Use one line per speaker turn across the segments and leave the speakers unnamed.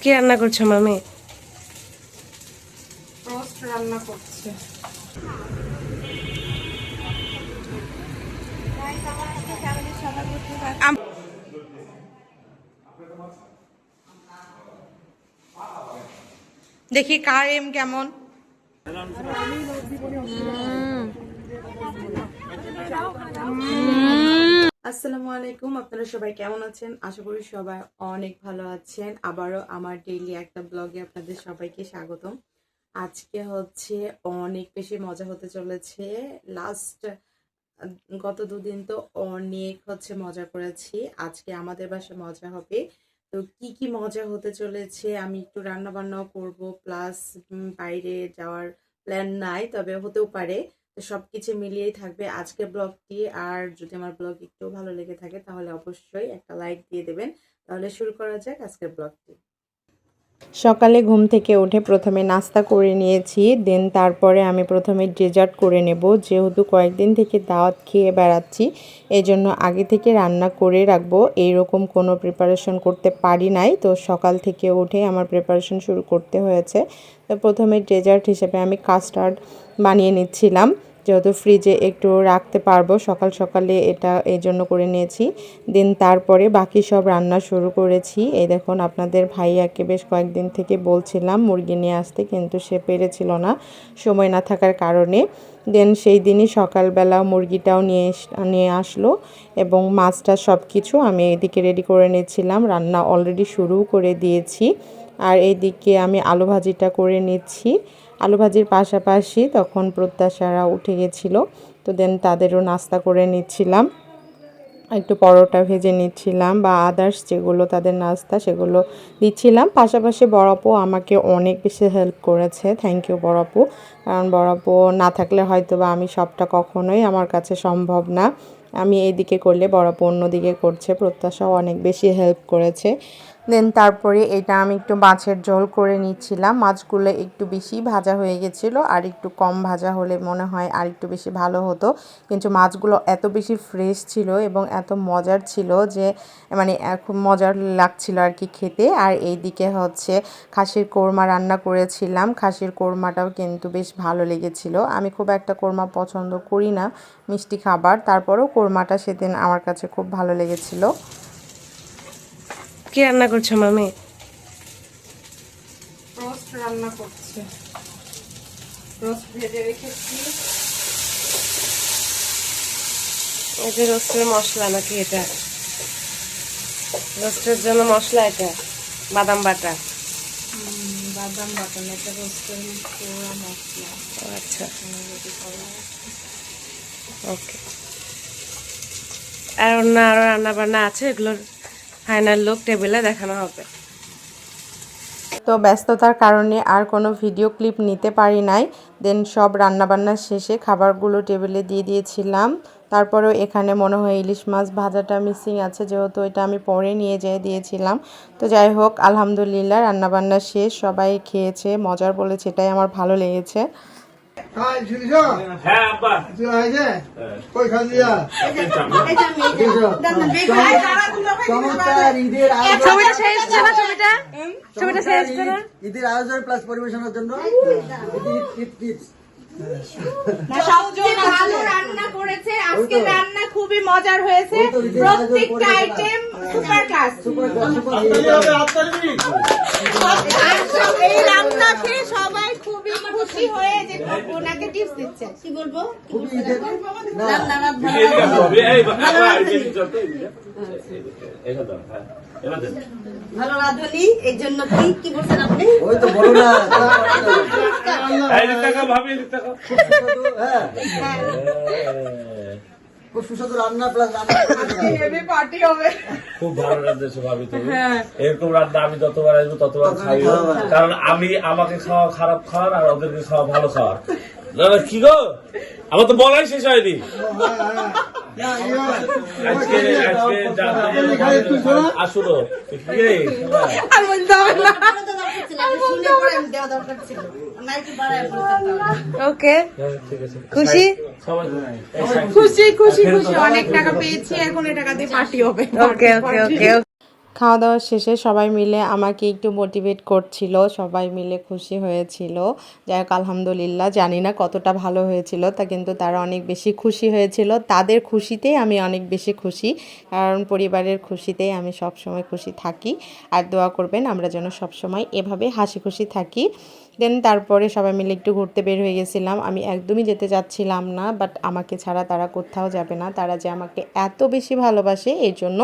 কি রান্না করছো মামি?
রোস্ট রান্না করছে। দেখি কার এম কেমন। আসসালামু আলাইকুম, আপনারা সবাই কেমন আছেন? আশা করি সবাই অনেক ভালো আছেন। আবারও আমার ডেইলি একটা ব্লগে আপনাদের সবাইকে স্বাগতম। আজকে হচ্ছে অনেক বেশি মজা হতে চলেছে। গত দুদিন তো অনেক হচ্ছে মজা করেছি, আজকে আমাদের বাসায় মজা হবে। তো কি কি মজা হতে চলেছে, আমি একটু রান্না বান্নাও করব, প্লাস বাইরে যাওয়ার প্ল্যান নাই, তবে হতেও পারে। তো সবকিছু মিলিয়েই থাকবে আজকের ব্লগটি। আর যদি আমার ব্লগ একটু ভালো লেগে থাকে তাহলে অবশ্যই একটা লাইক দিয়ে দেবেন। তাহলে শুরু করা যাক আজকের ব্লগটি। সকালে ঘুম থেকে উঠে প্রথমে নাস্তা করে নিয়েছি, দেন তারপরে আমি প্রথমে ডেজার্ট করে নেব। যেহেতু কয়েকদিন থেকে দাওয়াত খেয়ে বেড়াচ্ছি, এই জন্য আগে থেকে রান্না করে রাখবো, এইরকম কোনো প্রিপারেশন করতে পারি নাই। তো সকাল থেকে উঠে আমার প্রিপারেশন শুরু করতে হয়েছে। তো প্রথমে ডেজার্ট হিসেবে আমি কাস্টার্ড বানিয়ে নিচ্ছিলাম, যেহেতু ফ্রিজে একটু রাখতে পারবো সকাল সকালে, এটা এই জন্য করে নিয়েছি। দেন তারপরে বাকি সব রান্না শুরু করেছি। এই দেখুন, আপনাদের ভাইয়াকে বেশ কয়েকদিন থেকে বলছিলাম মুরগি নিয়ে আসতে, কিন্তু সে পেরেছিল না সময় না থাকার কারণে। দেন সেই দিনই সকালবেলা মুরগিটাও নিয়ে আসলো এবং মাছটা সব কিছু আমি এদিকে রেডি করে নিচ্ছিলাম। রান্না অলরেডি শুরু করে দিয়েছি। আর এইদিকে আমি আলু ভাজিটা করে নিচ্ছি। আলু ভাজির পাশাপাশি তখন প্রত্যাশারা উঠে গেছিলো, তো দেন তাদেরও নাস্তা করে নিচ্ছিলাম। একটু পরোটা ভেজে নিচ্ছিলাম বা আদার্স যেগুলো তাদের নাস্তা সেগুলো দিচ্ছিলাম। পাশাপাশি বড় আপু আমাকে অনেক বেশি হেল্প করেছে, থ্যাংক ইউ বড় আপু। কারণ বড় আপু না থাকলে হয়তো বা আমি সবটা কখনোই আমার কাছে সম্ভব না। আমি এইদিকে করলে বড় আপু অন্যদিকে করছে, প্রত্যাশাও অনেক বেশি হেল্প করেছে। দেন তারপরে এটা আমি একটু মাছের ঝোল করে নিচ্ছিলাম। মাছগুলো একটু বেশি ভাজা হয়ে গেছিলো, আর একটু কম ভাজা হলে মনে হয় আর একটু বেশি ভালো হতো। কিন্তু মাছগুলো এত বেশি ফ্রেশ ছিল এবং এত মজার ছিল যে মানে খুব মজার লাগছিল আর কি খেতে। আর এইদিকে হচ্ছে খাসির কোরমা রান্না করেছিলাম, খাসির কোরমাটাও কিন্তু বেশ ভালো লেগেছিল। আমি খুব একটা কোরমা পছন্দ করি না, মিষ্টি খাবার, তারপরেও কোরমাটা সেদিন আমার কাছে খুব ভালো লেগেছিল।
কি রান্না করছো মামি?
রোস্ট রান্না করছে। রোস্ট ভেজে রেখেছি।
এটা রোস্টের মশলা নাকি? এটা রোস্টের জন্য মশলা, এটা বাদাম বাটা।
বাদাম বাটা না, এটা রোস্টের পুরো মশলা।
আচ্ছা, ওকে। আর অন্য আরো রান্না বান্না আছে, এগুলোর ফাইনাল লুক টেবিলে দেখানো হবে।
তো ব্যস্ততার কারণে আর কোনো ভিডিও ক্লিপ নিতে পারি নাই। দেন সব রান্নাবান্না শেষে খাবারগুলো টেবিলে দিয়ে দিয়েছিলাম। তারপরেও এখানে মনে হয় ইলিশ মাছ ভাজাটা মিসিং আছে, যেহেতু এটা আমি পরে নিয়ে যেয়ে দিয়েছিলাম। তো যাই হোক, আলহামদুলিল্লাহ রান্নাবান্না শেষ, সবাই খেয়েছে, মজার বলেছে, এটাই আমার ভালো লেগেছে।
ঈদের আয়োজন প্লাস পরিবেশনের জন্য
সবচেয়ে ভালো রান্না করেছে আজকে। রান্না খুবই মজার হয়েছে, প্রত্যেকটা আইটেম সুপার ক্লাস। এই রান্না খেয়ে সবাই খুবই খুশি হয়ে যে ওনাকে টিপস দিচ্ছে। কি বলবো, ভালো রাঁধুনি, এই জন্য কি বলছেন আপনি?
ওই তো বলো না, খুব সুস্বাদু রান্না প্লাস
পার্টি হবে।
খুব ভালো রান্না ভাবি, তুমি এরকম রান্না আমি যতবার আসবো ততবার খাইও, কারণ আমি আমাকে খাওয়া খারাপ খাওয়ার আর ওদেরকে খাওয়া ভালো খাওয়ার। কি গো, আমার তো বলাই শেষ হয়নি। আসলো
ওকে, খুশি
খুশি খুশি খুশি, অনেক টাকা পেয়েছি, এখন এই টাকা দিয়ে পার্টি হবে।
ওকে ওকে ওকে।
খাওয়া দাওয়া শেষে সবাই মিলে আমাকে একটু মোটিভেট করছিল, সবাই মিলে খুশি হয়েছিল। যাই হোক আলহামদুলিল্লাহ, জানি না কতটা ভালো হয়েছিল, তা কিন্তু তারা অনেক বেশি খুশি হয়েছিল। তাদের খুশিতেই আমি অনেক বেশি খুশি, কারণ পরিবারের খুশিতেই আমি সবসময় খুশি থাকি। আর দোয়া করবেন আমরা যেন সবসময় এভাবে হাসি খুশি থাকি। দেন তারপরে সবাই মিলে একটু ঘুরতে বের হয়ে গেছিলাম। আমি একদমই যেতে চাচ্ছিলাম না, বাট আমাকে ছাড়া তারা কোথাও যাবে না। তারা যে আমাকে এত বেশি ভালোবাসে এই জন্য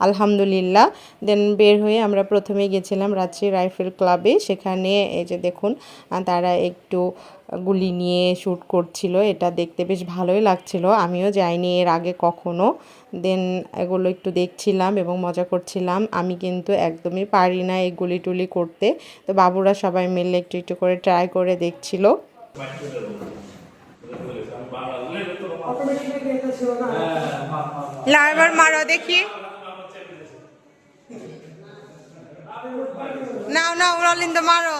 আলহামদুলিল্লাহ। দেন বের হয়ে আমরা প্রথমে গেছিলাম রাজশাহী রাইফেল ক্লাবে। সেখানে এই যে দেখুন তারা একটু গুলি নিয়ে শ্যুট করছিল, এটা দেখতে বেশ ভালোই লাগছিল। আমিও যাইনি এর আগে কখনো। দেন এগুলো একটু দেখছিলাম এবং মজা করছিলাম। আমি কিন্তু একদমই পারি না এই গুলি টুলি করতে, তো বাবুরা সবাই মিলে একটু একটু করে ট্রাই করে দেখছিল।
এবার মারো দেখি, নাও নাও রলিন্দ মারো।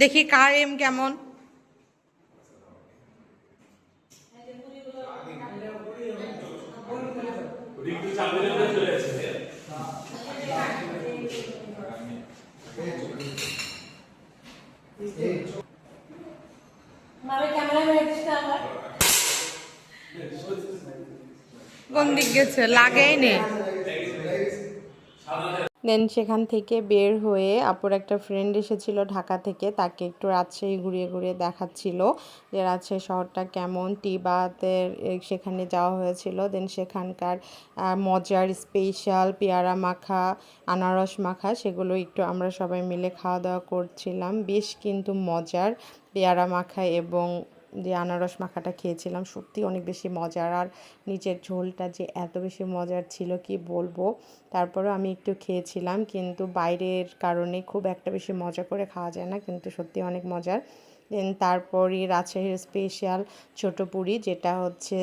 দেখি কার এম কেমন। কোন দিক গেছে লাগেই নেই।
দেন সেখান থেকে বের হয়ে আপুর একটা ফ্রেন্ড এসেছিল ঢাকা থেকে, তাকে একটু রাজশাহী ঘুরিয়ে ঘুরিয়ে দেখাচ্ছিল যে রাজশাহী শহরটা কেমন। টি-বাতে সেখানে যাওয়া হয়েছিল। দেন সেখানকার মজার স্পেশাল পেয়ারা মাখা, আনারস মাখা, সেগুলো একটু আমরা সবাই মিলে খাওয়া দাওয়া করছিলাম। বেশ কিন্তু মজার পেয়ারা মাখা এবং যে আনারস মাখাটা খেয়েছিলাম সত্যি অনেক বেশি মজার। আর নিচের ঝোলটা যে এত বেশি মজার ছিল কি বলবো। তারপরেও আমি একটু খেয়েছিলাম, কিন্তু বাইরের কারণে খুব একটা বেশি মজা করে খাওয়া যায় না, কিন্তু সত্যি অনেক মজার। দেন তারপরই রাজশাহীর স্পেশাল ছোটো পুরি, যেটা হচ্ছে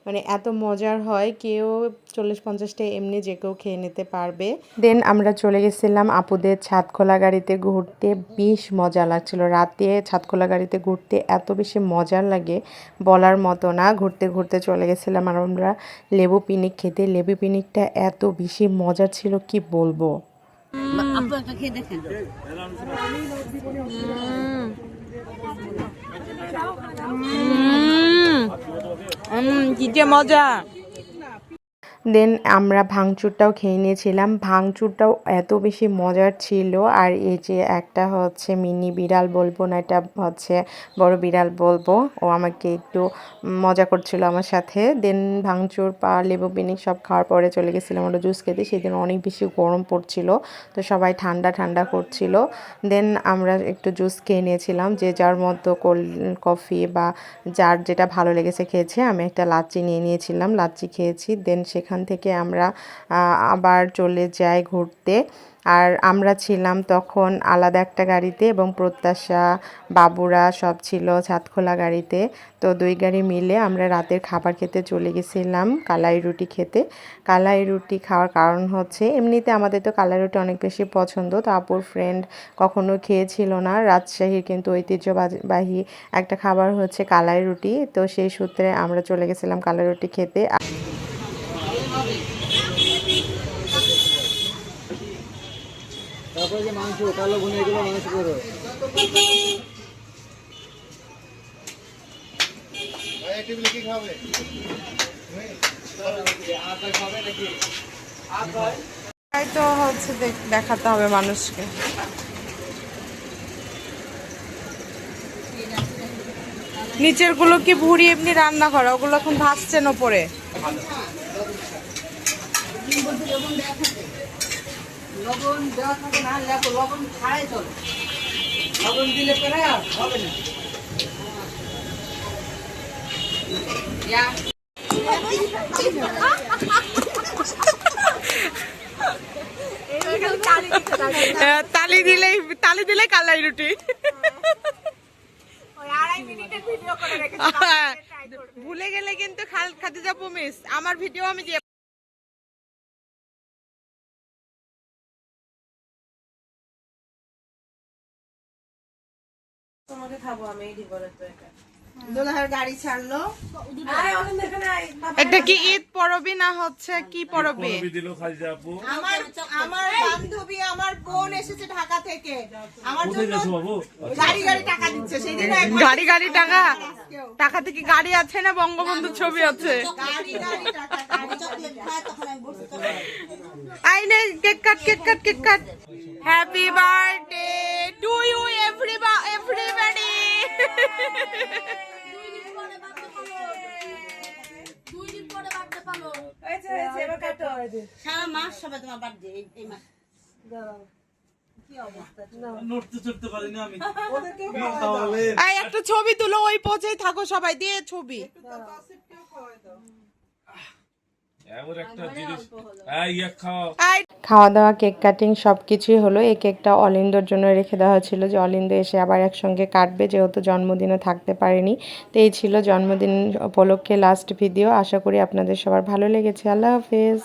মানে এত মজার হয়, কেউ 40-50টা এমনি যে কেউ খেয়ে নিতে পারবে। দেন আমরা চলে গেছিলাম আপুদের ছাদখোলা গাড়িতে ঘুরতে। বেশ মজা লাগছিল রাতে ছাদখোলা গাড়িতে ঘুরতে, এত বেশি মজার লাগে বলার মতো না। ঘুরতে ঘুরতে চলে গেছিলাম আর আমরা লেবু পিনিক খেতে। লেবু পিনিকটা এত বেশি মজার ছিল কি বলবো।
কি যে মজা।
দেন আমরা ভাঙচুরটাও খেয়ে নিয়েছিলাম। ভাঙচুরটাও এত বেশি মজার ছিল। আর এই যে একটা হচ্ছে মিনি বিড়াল বলবো না, এটা হচ্ছে বড় বিড়াল বলবো, ও আমাকে একটু মজা করছিল আমার সাথে। দেন ভাঙচুর লেবু পিনিক সব খাওয়ার পরে চলে গেছিলাম আমরা জুস খেতে। সেদিন অনেক বেশি গরম পড়ছিল, তো সবাই ঠান্ডা ঠান্ডা করছিল। দেন আমরা একটু জুস খেয়ে নিয়েছিলাম, যে যার মতো কোল্ড কফি বা যার যেটা ভালো লেগেছে খেয়েছে। আমি একটা লাচ্ছি নিয়ে নিয়েছিলাম, লাচ্ছি খেয়েছি। দেন সেখান থেকে আমরা আবার চলে যাই ঘুরতে। আর আমরা ছিলাম তখন আলাদা একটা গাড়িতে এবং প্রত্যাশা বাবুরা সব ছিল ছাদখোলা গাড়িতে। তো 2 গাড়ি মিলে আমরা রাতের খাবার খেতে চলে গেছিলাম কালাই রুটি খেতে। কালাই রুটি খাওয়ার কারণ হচ্ছে এমনিতে আমাদের তো কালাই রুটি অনেক বেশি পছন্দ, তো আপুর ফ্রেন্ড কখনো খেয়েছিল না। রাজশাহীর কিন্তু ঐতিহ্যবাহী একটা খাবার হচ্ছে কালাই রুটি, তো সেই সূত্রে আমরা চলে গেছিলাম কালাই রুটি খেতে।
তারপরে যে মাংস কালো ভুনে এগুলো মাংস করো।
তাই তো হচ্ছে দেখাতে হবে মানুষকে। নিচের গুলো কি ভুড়ি এমনি রান্না করা, ওগুলো এখন ভাসছেন ওপরে।
লবণ দেওয়া থাকে না, লবণ খায় চলে, লবণ দিলে পরে হবে না।
তালি দিলে কালাই রুটি। ভুলে গেলে কিন্তু খাদিজা প্রমিস আমার ভিডিও আমি দিয়ে তোমাকে খাবো আমি এই জীবনে তো এটা
দোলাহার গাড়ি ছাড়লো।
এটা কি ঈদ পরবি না হচ্ছে কি পরবে?
পরবি দিল খাদিজা আপু।
আমার আমার বান্ধবী আমার বোন এসেছে ঢাকা থেকে আমার
কোথায়
জন্য
যাচ্ছ বাবু?
গাড়ি টাকা দিচ্ছে। সেদিন
গাড়ি টাকা টাকা থেকে গাড়ি আছে না বঙ্গবন্ধুর ছবি আছে?
গাড়ি টাকা
আইনে cake cut. Happy birthday to you everybody.
সারা মাস সবাই তোমার বার্থডে এই মাস।
নড়তে চড়তে পারি না আমি।
এই একটা ছবি তুলো, ওই পোজেই থাকো সবাই, দিয়ে ছবি।
এমন একটা জিনিস ইয়া খাও।
খাওয়া দাওয়া কেক কাটিং সব কিছুই হলো। এই কেকটা অলিন্দর জন্য রেখে দেওয়া ছিল যে অলিন্দ এসে আবার একসঙ্গে কাটবে, যেহেতু জন্মদিনে থাকতে পারেনি। তো এই ছিল জন্মদিন উপলক্ষে লাস্ট ভিডিও। আশা করি আপনাদের সবার ভালো লেগেছে। আল্লাহ হাফেজ।